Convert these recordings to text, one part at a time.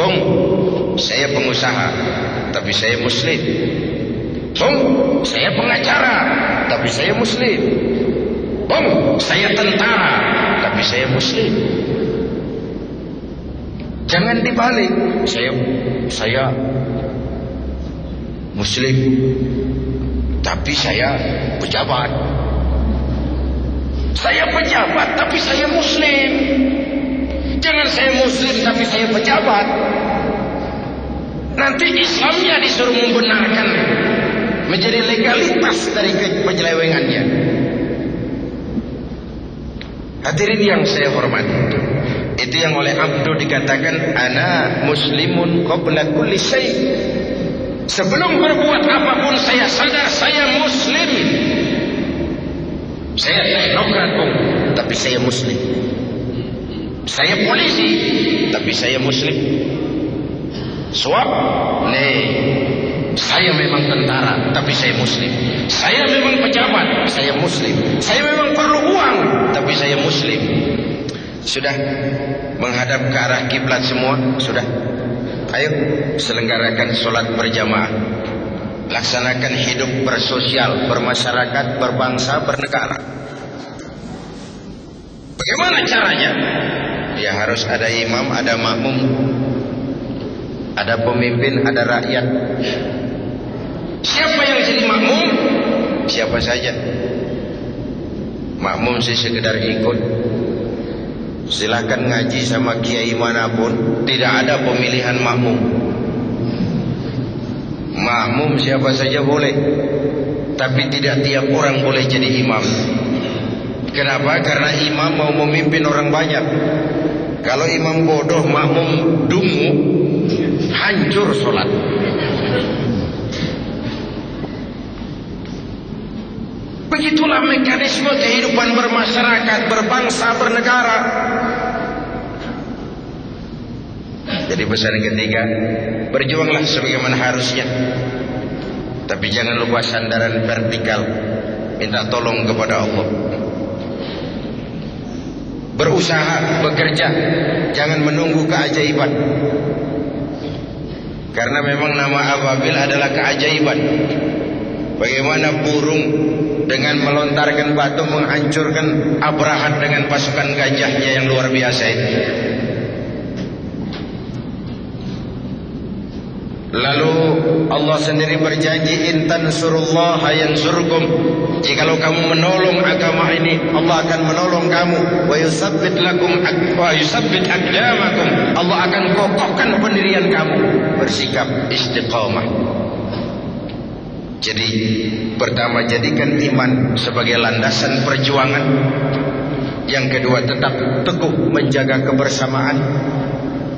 Bung, saya pengusaha, tapi saya muslim. Bung, saya pengacara, tapi saya muslim. Bung, saya tentara, tapi saya muslim. Jangan dibalik. Saya muslim, tapi saya pejabat. Saya pejabat, tapi saya muslim. Jangan saya muslim, tapi saya pejabat. Nanti Islamnya disuruh membenarkan, menjadi legalitas dari penyelewengannya. Hadirin yang saya hormati, itu yang oleh Abdu dikatakan ana muslimun qabla kulli syai'. Sebelum berbuat apapun saya sadar saya muslim. Saya teknokrat, Bung, tapi saya muslim. Saya polisi, tapi saya muslim. Suap, saya memang tentara, tapi saya muslim. Saya memang pejabat, saya muslim. Saya memang perlu uang, tapi saya muslim. Sudah menghadap ke arah kiblat semua? Sudah. Ayo selenggarakan sholat berjamaah. Laksanakan hidup bersosial, bermasyarakat, berbangsa, bernegara. Bagaimana caranya? Ya harus ada imam, ada makmum, ada pemimpin, ada rakyat. Siapa yang jadi makmum? Siapa saja. Makmum sih sekedar ikut. Silakan ngaji sama kiai manapun, tidak ada pemilihan makmum. Makmum siapa saja boleh, tapi tidak tiap orang boleh jadi imam. Kenapa? Karena imam mau memimpin orang banyak. Kalau imam bodoh, makmum dungu, hancur sholat. Begitulah mekanisme kehidupan bermasyarakat, berbangsa, bernegara. Jadi pesan ketiga, berjuanglah sebagaimana harusnya, tapi jangan lupa sandaran vertikal. Minta tolong kepada Allah. Berusaha, bekerja, jangan menunggu keajaiban. Karena memang nama ababil adalah keajaiban. Bagaimana burung dengan melontarkan batu menghancurkan Abrahat dengan pasukan gajahnya yang luar biasa itu. Lalu Allah sendiri berjanji, in tansurullaha yansurkum. Jikalau kamu menolong agama ini, Allah akan menolong kamu. Wa yusabbit lakum wa yusabbit aqdamakum. Allah akan kokohkan pendirian kamu. Bersikap istiqamah. Jadi pertama, jadikan iman sebagai landasan perjuangan. Yang kedua, tetap teguh menjaga kebersamaan.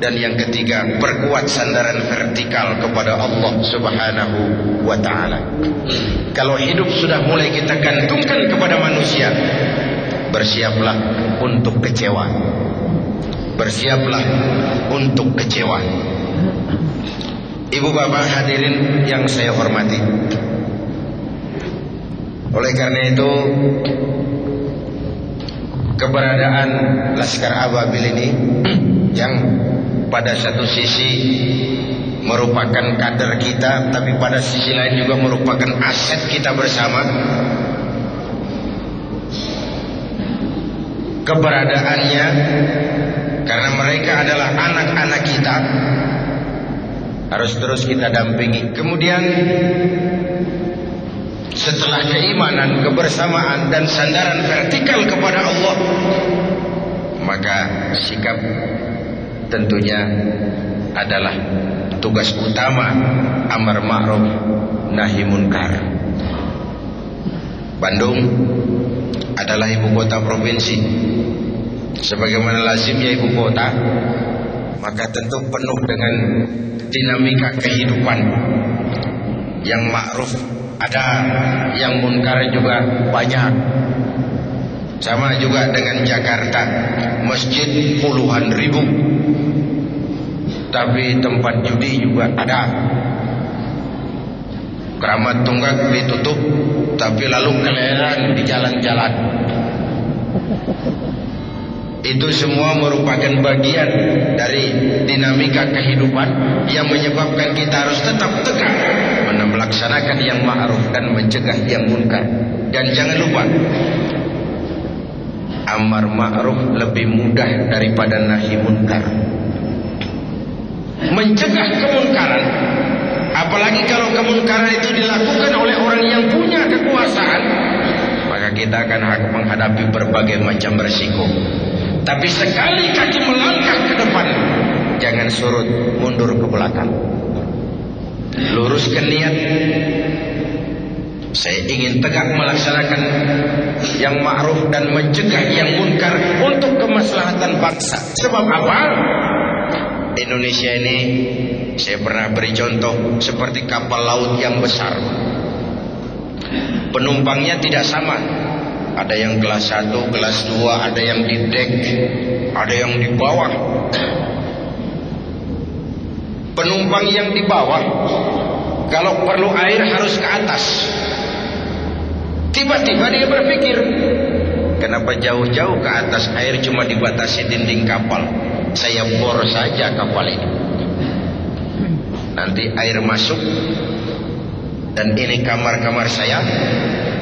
Dan yang ketiga, perkuat sandaran vertikal kepada Allah Subhanahu wa ta'ala. Kalau hidup sudah mulai kita gantungkan kepada manusia, bersiaplah untuk kecewa. Bersiaplah untuk kecewa. Ibu bapak hadirin yang saya hormati, oleh karena itu keberadaan Laskar Ababil ini yang pada satu sisi merupakan kader kita, tapi pada sisi lain juga merupakan aset kita bersama. Keberadaannya karena mereka adalah anak-anak kita, harus terus kita dampingi. Kemudian setelah keimanan, kebersamaan dan sandaran vertikal kepada Allah, maka sikap tentunya adalah tugas utama amar ma'ruf nahi munkar. Bandung adalah ibu kota provinsi. Sebagaimana lazimnya ibu kota, maka tentu penuh dengan dinamika kehidupan. Yang ma'ruf ada, yang munkar juga banyak. Sama juga dengan Jakarta, masjid puluhan ribu, tapi tempat judi juga ada. Keramat Tunggak ditutup, tapi lalu keleran di jalan-jalan. Itu semua merupakan bagian dari dinamika kehidupan yang menyebabkan kita harus tetap tegak melaksanakan yang ma'ruf dan mencegah yang munkar. Dan jangan lupa, amar ma'ruf lebih mudah daripada nahi munkar. Mencegah kemunkaran, apalagi kalau kemunkaran itu dilakukan oleh orang yang punya kekuasaan, maka kita akan menghadapi berbagai macam resiko. Tapi sekali kaki melangkah ke depan, jangan surut mundur ke belakang. Luruskan niat. Saya ingin tegak melaksanakan yang ma'ruf dan mencegah yang munkar untuk kemaslahatan bangsa. Sebab apa? Indonesia ini, saya pernah beri contoh seperti kapal laut yang besar. Penumpangnya tidak sama. Ada yang kelas 1, kelas 2, ada yang di dek, ada yang di bawah. Penumpang yang di bawah, kalau perlu air harus ke atas. Tiba-tiba dia berpikir, kenapa jauh-jauh ke atas, air cuma dibatasi dinding kapal. Saya bor saja kapal ini. Nanti air masuk, dan ini kamar-kamar saya.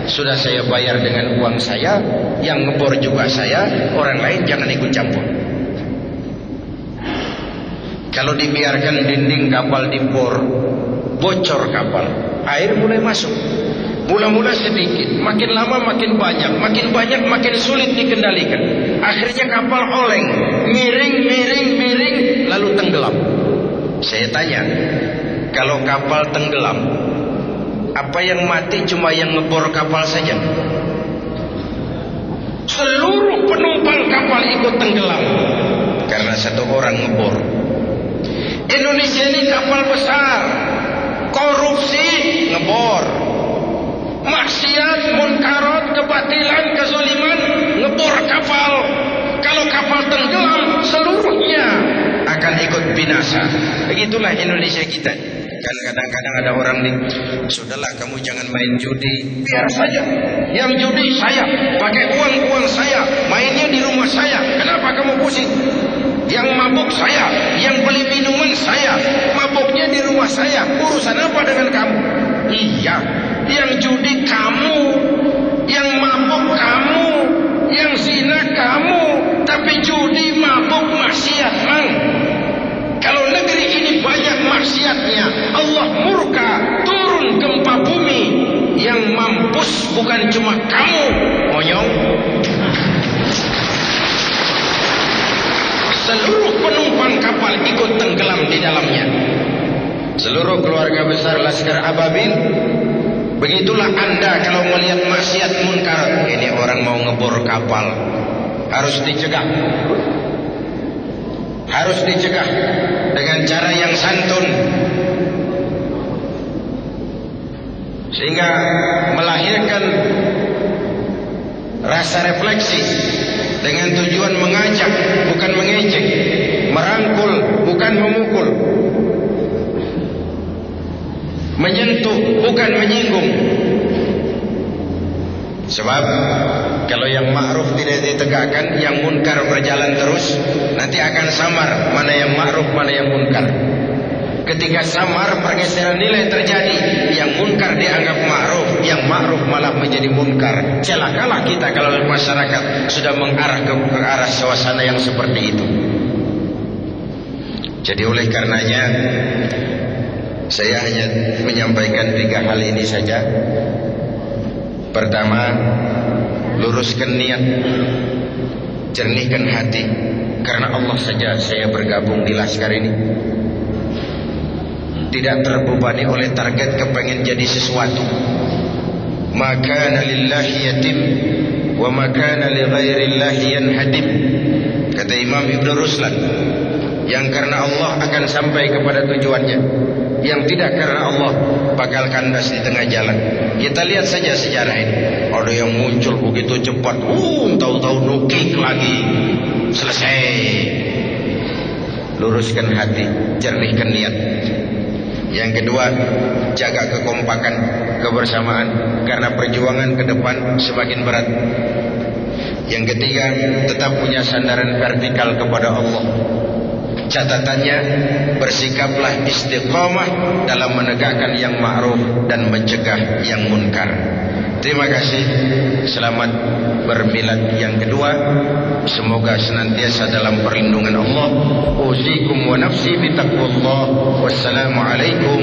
Sudah saya bayar dengan uang saya, yang ngebor juga saya, orang lain jangan ikut campur. Kalau dibiarkan dinding kapal dibor, bocor kapal, air mulai masuk. Mula-mula sedikit, makin lama makin banyak makin sulit dikendalikan. Akhirnya kapal oleng, miring, lalu tenggelam. Saya tanya, kalau kapal tenggelam, apa yang mati cuma yang ngebor kapal saja? Seluruh penumpang kapal ikut tenggelam karena satu orang ngebor. Indonesia ini kapal besar, korupsi ngebor, maksiat, munkarat, kebatilan, kezaliman ngebor kapal. Kalau kapal tenggelam, seluruhnya akan ikut binasa. Begitulah Indonesia kita. Kan kadang-kadang ada orang nih, sudahlah kamu jangan main judi, biar saja. Yang judi saya, pakai uang saya, mainnya di rumah saya. Kenapa kamu pusing? Yang mabuk saya, yang beli minuman saya, mabuknya di rumah saya. Urusan apa dengan kamu? Iya, yang judi kamu, yang mabuk kamu, yang zina kamu, tapi judi, mabuk, maksiat mang. Kalau negeri ini banyak maksiatnya, Allah murka, turun gempa bumi. Yang mampus bukan cuma kamu, monyong. Seluruh penumpang kapal ikut tenggelam di dalamnya. Seluruh keluarga besar Laskar Ababil. Begitulah Anda kalau melihat maksiat munkar. Ini orang mau ngebor kapal, harus dicegah. Harus dicegah dengan cara yang santun, sehingga melahirkan rasa refleksi dengan tujuan mengajak bukan mengejek, merangkul bukan memukul, menyentuh bukan menyinggung. Sebab kalau yang ma'ruf tidak ditegakkan, yang munkar berjalan terus, nanti akan samar mana yang ma'ruf, mana yang munkar. Ketika samar, pergeseran nilai terjadi. Yang munkar dianggap ma'ruf, yang ma'ruf malah menjadi munkar. Celakalah kita kalau masyarakat sudah mengarah ke arah suasana yang seperti itu. Jadi oleh karenanya, saya hanya menyampaikan 3 hal ini saja. Pertama, luruskan niat, jernihkan hati. Karena Allah saja saya bergabung di Laskar ini. Tidak terbebani oleh target kepengen jadi sesuatu. Maka lillahi yatim wa maka li ghairillahi yanhadim. Kata Imam Ibn Ruslan, yang karena Allah akan sampai kepada tujuannya, yang tidak karena Allah bakal kandas di tengah jalan. Kita lihat saja sejarah ini. Ada yang muncul begitu cepat, tahu-tahu nukik lagi, selesai. Luruskan hati, jernihkan niat. Yang kedua, jaga kekompakan, kebersamaan, karena perjuangan ke depan semakin berat. Yang ketiga, tetap punya sandaran vertikal kepada Allah. Catatannya, bersikaplah istiqamah dalam menegakkan yang ma'ruf dan mencegah yang munkar. Terima kasih. Selamat bermilad yang kedua. Semoga senantiasa dalam perlindungan Allah. Usikum wa nafsi bitaqwallah. Wassalamualaikum.